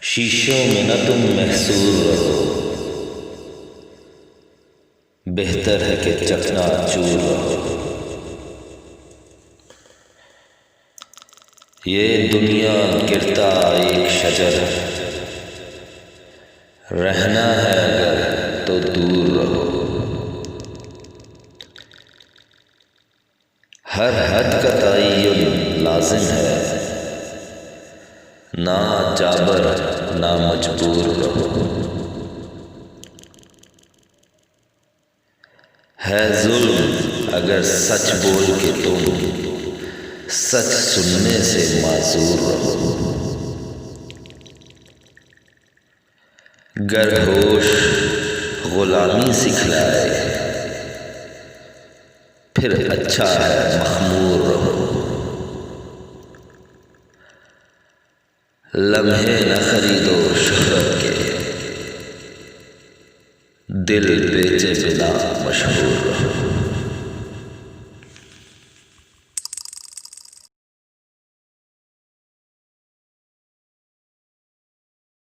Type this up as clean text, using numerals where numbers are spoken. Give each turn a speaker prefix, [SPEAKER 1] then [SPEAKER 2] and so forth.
[SPEAKER 1] شیشوں میں نہ تم محصور رہو، بہتر ہے کہ چکنا چور رہو۔ یہ دنیا گرتا ایک شجر ہے، رہنا ہے اگر تو دور رہو۔ ہر حد کا تعین لازم ہے، نہ جابر نہ مجبور رہو۔ ہے ظلم اگر سچ بول کے تم سچ سننے سے معذور رہو۔ گر ہوش غلامی سکھلائے پھر اچھا ہے مخمور رہو۔ لمحے نہ خریدو شہرت کے، دل بیچے بنا مشہور رہو۔